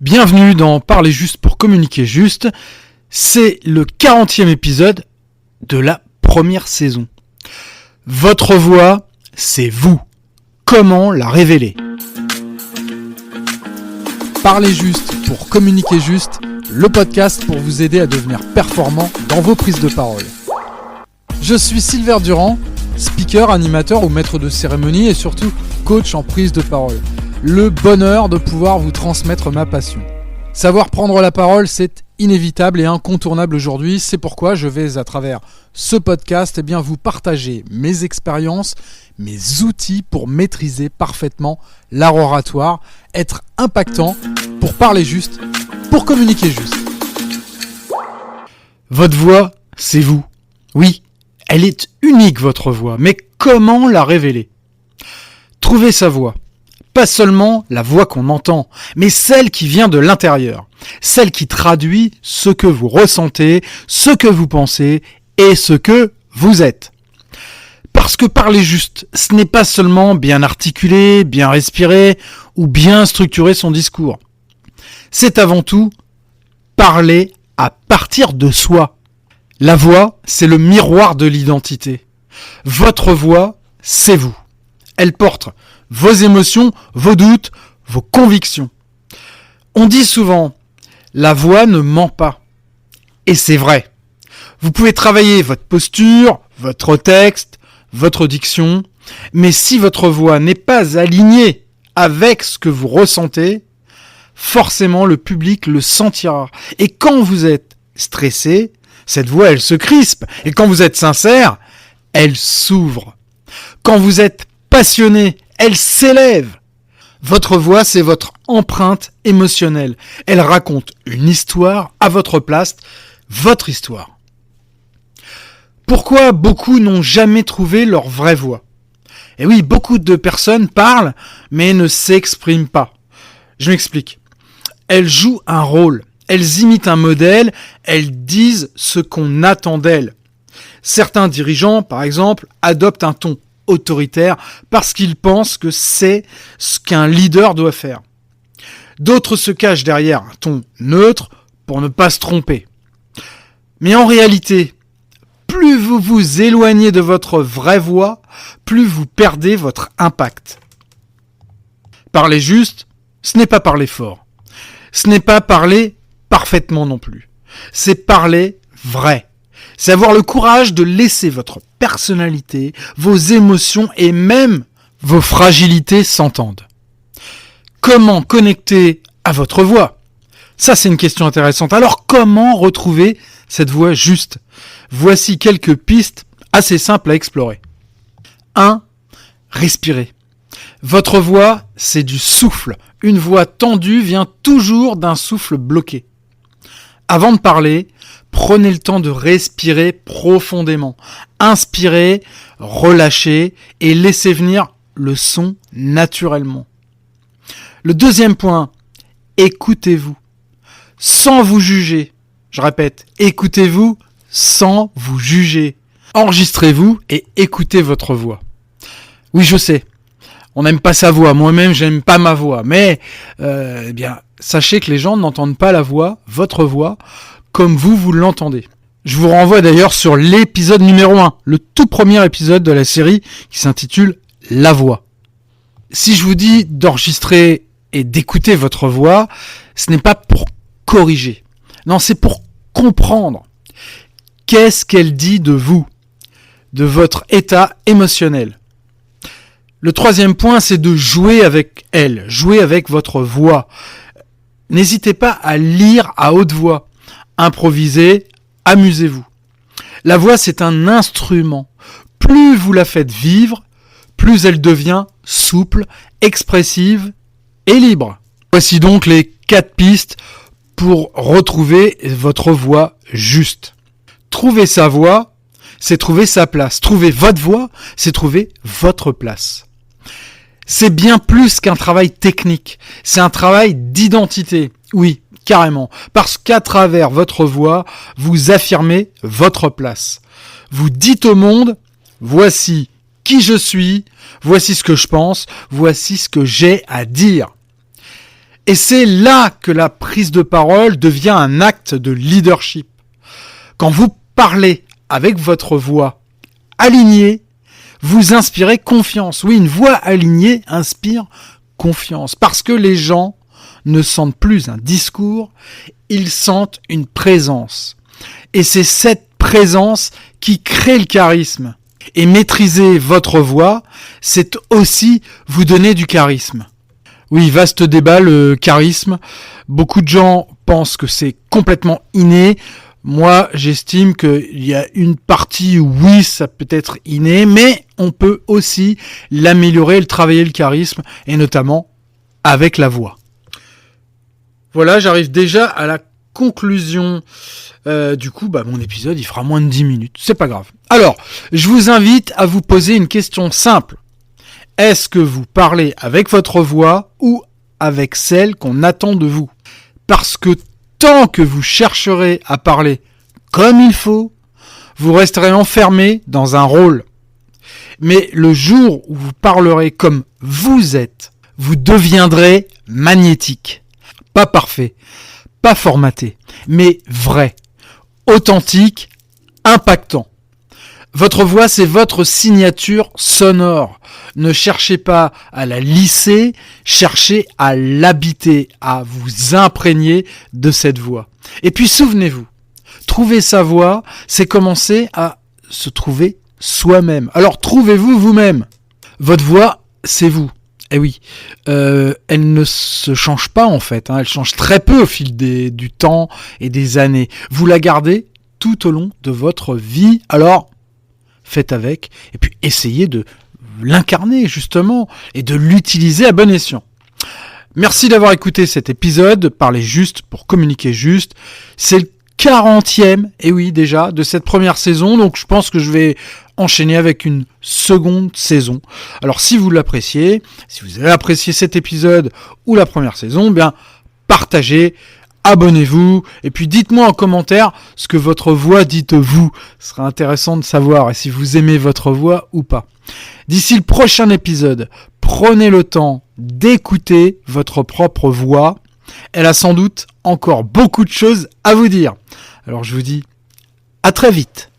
Bienvenue dans Parler juste pour communiquer juste. C'est le 40e épisode de la première saison. Votre voix, c'est vous. Comment la révéler ? Parler juste pour communiquer juste, le podcast pour vous aider à devenir performant dans vos prises de parole. Je suis Silver Durand, speaker, animateur ou maître de cérémonie et surtout coach en prise de parole. Le bonheur de pouvoir vous transmettre ma passion. Savoir prendre la parole, c'est inévitable et incontournable aujourd'hui. C'est pourquoi je vais, à travers ce podcast, vous partager mes expériences, mes outils pour maîtriser parfaitement l'art oratoire, être impactant pour parler juste, pour communiquer juste. Votre voix, c'est vous. Oui, elle est unique, votre voix, mais comment la révéler ? Trouver sa voix. Pas seulement la voix qu'on entend, mais celle qui vient de l'intérieur, celle qui traduit ce que vous ressentez, ce que vous pensez et ce que vous êtes. Parce que parler juste, ce n'est pas seulement bien articuler, bien respirer ou bien structurer son discours. C'est avant tout parler à partir de soi. La voix, c'est le miroir de l'identité. Votre voix, c'est vous. Elle porte vos émotions, vos doutes, vos convictions. On dit souvent, la voix ne ment pas. Et c'est vrai. Vous pouvez travailler votre posture, votre texte, votre diction, mais si votre voix n'est pas alignée avec ce que vous ressentez, forcément le public le sentira. Et quand vous êtes stressé, cette voix, elle se crispe. Et quand vous êtes sincère, elle s'ouvre. Quand vous êtes passionné, elle s'élève. Votre voix, c'est votre empreinte émotionnelle. Elle raconte une histoire à votre place, votre histoire. Pourquoi beaucoup n'ont jamais trouvé leur vraie voix ? Eh oui, beaucoup de personnes parlent, mais ne s'expriment pas. Je m'explique. Elles jouent un rôle, elles imitent un modèle, elles disent ce qu'on attend d'elles. Certains dirigeants, par exemple, adoptent un ton autoritaire parce qu'ils pensent que c'est ce qu'un leader doit faire. D'autres se cachent derrière un ton neutre pour ne pas se tromper. Mais en réalité, plus vous vous éloignez de votre vraie voix, plus vous perdez votre impact. Parler juste, ce n'est pas parler fort. Ce n'est pas parler parfaitement non plus. C'est parler vrai. C'est avoir le courage de laisser votre personnalité, vos émotions et même vos fragilités s'entendent. Comment connecter à votre voix ? Ça, c'est une question intéressante. Alors, comment retrouver cette voix juste ? Voici quelques pistes assez simples à explorer. 1. Respirez. Votre voix, c'est du souffle. Une voix tendue vient toujours d'un souffle bloqué. Avant de parler, prenez le temps de respirer profondément. Inspirez, relâchez et laissez venir le son naturellement. Le deuxième point, écoutez-vous. Sans vous juger. Je répète, écoutez-vous sans vous juger. Enregistrez-vous et écoutez votre voix. Oui, je sais, on n'aime pas sa voix. Moi-même, j'aime pas ma voix. Mais, sachez que les gens n'entendent pas la voix, votre voix, comme vous l'entendez. Je vous renvoie d'ailleurs sur l'épisode numéro 1, le tout premier épisode de la série qui s'intitule « La voix ». Si je vous dis d'enregistrer et d'écouter votre voix, ce n'est pas pour corriger. Non, c'est pour comprendre. Qu'est-ce qu'elle dit de vous, de votre état émotionnel ? Le troisième point, c'est de jouer avec elle, jouer avec votre voix. N'hésitez pas à lire à haute voix. Improvisez, amusez-vous. La voix, c'est un instrument. Plus vous la faites vivre, plus elle devient souple, expressive et libre. Voici donc les 4 pistes pour retrouver votre voix juste. Trouver sa voix, c'est trouver sa place. Trouver votre voix, c'est trouver votre place. C'est bien plus qu'un travail technique. C'est un travail d'identité. Oui, carrément. Parce qu'à travers votre voix, vous affirmez votre place. Vous dites au monde, voici qui je suis, voici ce que je pense, voici ce que j'ai à dire. Et c'est là que la prise de parole devient un acte de leadership. Quand vous parlez avec votre voix alignée, vous inspirez confiance. Oui, une voix alignée inspire confiance. Parce que les gens ne sentent plus un discours, ils sentent une présence. Et c'est cette présence qui crée le charisme. Et maîtriser votre voix, c'est aussi vous donner du charisme. Oui, vaste débat, le charisme. Beaucoup de gens pensent que c'est complètement inné. Moi, j'estime qu'il y a une partie où oui, ça peut être inné, mais on peut aussi l'améliorer, le travailler le charisme, et notamment avec la voix. Voilà, j'arrive déjà à la conclusion. Du coup, mon épisode, il fera moins de 10 minutes. C'est pas grave. Alors, je vous invite à vous poser une question simple. Est-ce que vous parlez avec votre voix ou avec celle qu'on attend de vous ? Parce que tant que vous chercherez à parler comme il faut, vous resterez enfermé dans un rôle. Mais le jour où vous parlerez comme vous êtes, vous deviendrez magnétique. Pas parfait, pas formaté, mais vrai, authentique, impactant. Votre voix, c'est votre signature sonore. Ne cherchez pas à la lisser, cherchez à l'habiter, à vous imprégner de cette voix. Et puis souvenez-vous, trouver sa voix, c'est commencer à se trouver soi-même. Alors trouvez-vous vous-même. Votre voix, c'est vous. Eh oui, elle ne se change pas en fait, elle change très peu au fil du temps et des années. Vous la gardez tout au long de votre vie, alors faites avec, et puis essayez de l'incarner justement, et de l'utiliser à bon escient. Merci d'avoir écouté cet épisode, Parler juste pour communiquer juste. C'est le 40e, et oui déjà, de cette première saison, donc je pense que je vais enchaîner avec une seconde saison. Alors si vous l'appréciez, si vous avez apprécié cet épisode ou la première saison, bien partagez, abonnez-vous, et puis dites-moi en commentaire ce que votre voix dit vous. Ce sera intéressant de savoir et si vous aimez votre voix ou pas. D'ici le prochain épisode, prenez le temps d'écouter votre propre voix. Elle a sans doute encore beaucoup de choses à vous dire. Alors je vous dis à très vite.